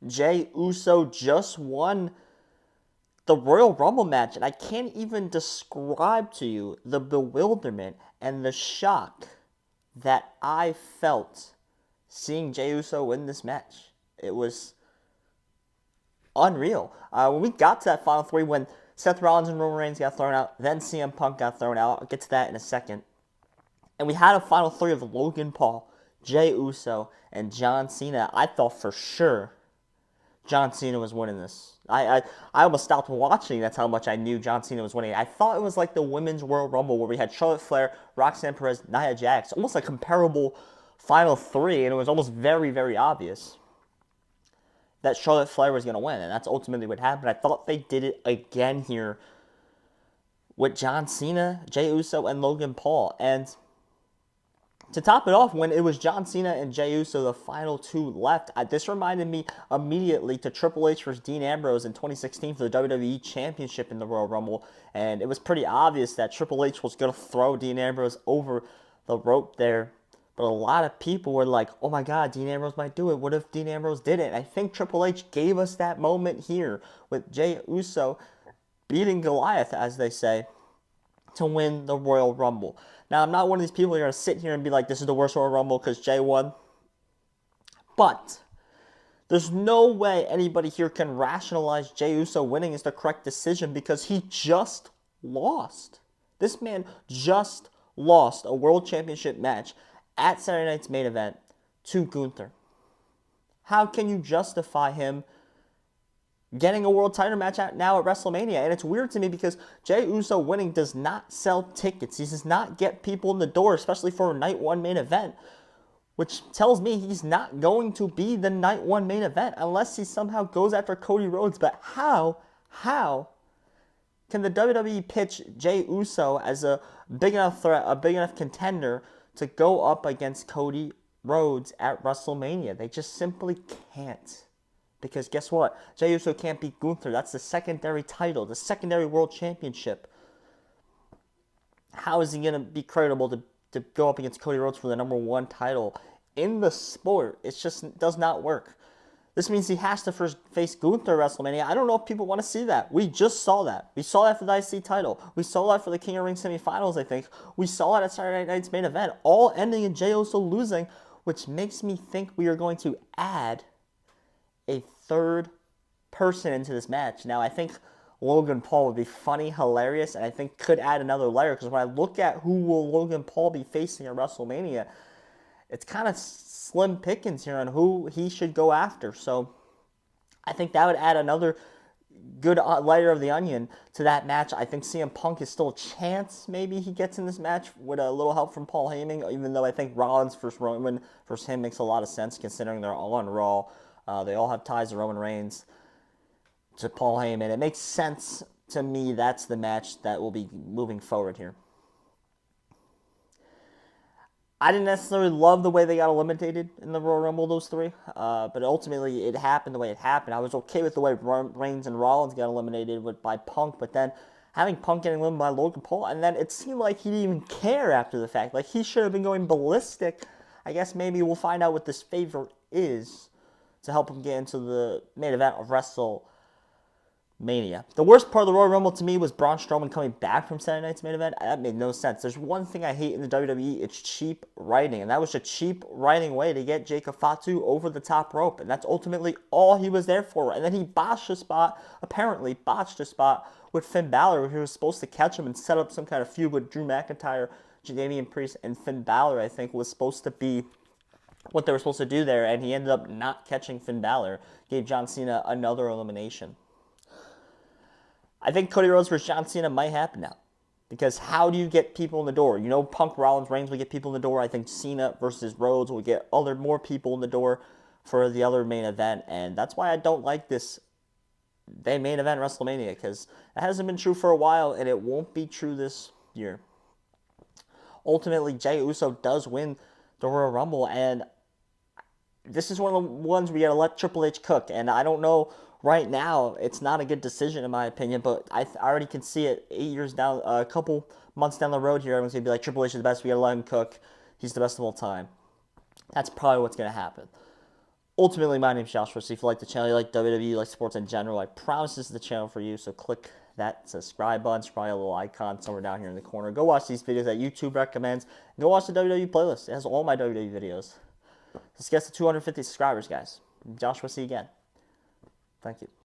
Jey Uso just won the Royal Rumble match, and I can't even describe to you the bewilderment and the shock that I felt seeing Jey Uso win this match. It was unreal. When we got to that final three, when Seth Rollins and Roman Reigns got thrown out, then CM Punk got thrown out. I'll get to that in a second. And we had a final three of Logan Paul, Jey Uso, and John Cena. I thought for sure John Cena was winning this. I almost stopped watching. That's how much I knew John Cena was winning. I thought it was like the Women's Royal Rumble where we had Charlotte Flair, Roxanne Perez, Nia Jax. Almost a comparable final three, and it was almost very, very obvious that Charlotte Flair was going to win, and that's ultimately what happened. I thought they did it again here with John Cena, Jey Uso, and Logan Paul. And to top it off, when it was John Cena and Jey Uso, the final two left, this reminded me immediately to Triple H versus Dean Ambrose in 2016 for the WWE Championship in the Royal Rumble. And it was pretty obvious that Triple H was going to throw Dean Ambrose over the rope there. But a lot of people were like, oh my God, Dean Ambrose might do it. What if Dean Ambrose didn't? I think Triple H gave us that moment here with Jey Uso beating Goliath, as they say, to win the Royal Rumble. Now, I'm not one of these people who are going to sit here and be like, this is the worst Royal Rumble because Jey won. But there's no way anybody here can rationalize Jey Uso winning as the correct decision because he just lost. This man just lost a World Championship match at Saturday Night's Main Event to Gunther. How can you justify him getting a world title match out now at WrestleMania? And it's weird to me because Jey Uso winning does not sell tickets. He does not get people in the door, especially for a night one main event, which tells me he's not going to be the night one main event unless he somehow goes after Cody Rhodes. But how can the WWE pitch Jey Uso as a big enough threat, a big enough contender to go up against Cody Rhodes at WrestleMania? They just simply can't. Because guess what? Jey Uso can't beat Gunther. That's the secondary title, the secondary world championship. How is he going to be credible to go up against Cody Rhodes for the number one title in the sport? It just does not work. This means he has to first face Gunther at WrestleMania. I don't know if people want to see that. We just saw that. We saw that for the IC title. We saw that for the King of Ring semifinals, I think. We saw it at Saturday Night's Main Event, all ending in Jey Uso losing, which makes me think we are going to add a third person into this match. Now, I think Logan Paul would be funny, hilarious, and I think could add another layer, because when I look at who will Logan Paul be facing at WrestleMania, it's kind of slim pickings here on who he should go after. So I think that would add another good layer of the onion to that match. I think CM Punk is still a chance maybe he gets in this match with a little help from Paul Heyman, even though I think Rollins versus Roman versus him makes a lot of sense considering they're all on Raw. They all have ties to Roman Reigns, to Paul Heyman. It makes sense to me that's the match that will be moving forward here. I didn't necessarily love the way they got eliminated in the Royal Rumble, those three, but ultimately it happened the way it happened. I was okay with the way Reigns and Rollins got eliminated by Punk, but then having Punk getting eliminated by Logan Paul, and then it seemed like he didn't even care after the fact. Like, he should have been going ballistic. I guess maybe we'll find out what this favor is to help him get into the main event of WrestleMania. The worst part of the Royal Rumble to me was Braun Strowman coming back from Saturday Night's Main Event. That made no sense. There's one thing I hate in the WWE, it's cheap writing, and that was a cheap writing way to get Jacob Fatu over the top rope, and that's ultimately all he was there for. And then he apparently botched a spot with Finn Balor, where he was supposed to catch him and set up some kind of feud with Drew McIntyre, Damian Priest, and Finn Balor, I think, was supposed to be what they were supposed to do there, and he ended up not catching Finn Balor, gave John Cena another elimination. I think Cody Rhodes versus John Cena might happen now, because how do you get people in the door? You know, Punk, Rollins, Reigns will get people in the door. I think Cena versus Rhodes will get more people in the door for the other main event, and that's why I don't like this main event WrestleMania, because it hasn't been true for a while, and it won't be true this year. Ultimately, Jey Uso does win the Royal Rumble, and this is one of the ones where you gotta let Triple H cook, and I don't know right now, it's not a good decision in my opinion, but I already can see it 8 years down, a couple months down the road here, everyone's gonna be like, Triple H is the best, we gotta let him cook, he's the best of all time. That's probably what's gonna happen. Ultimately, my name's Joshua. So if you like the channel, you like WWE, you like sports in general, I promise this is the channel for you. So click that subscribe button. It's probably a little icon somewhere down here in the corner. Go watch these videos that YouTube recommends. Go watch the WWE playlist. It has all my WWE videos. Let's get to 250 subscribers, guys. Joshua, see you again. Thank you.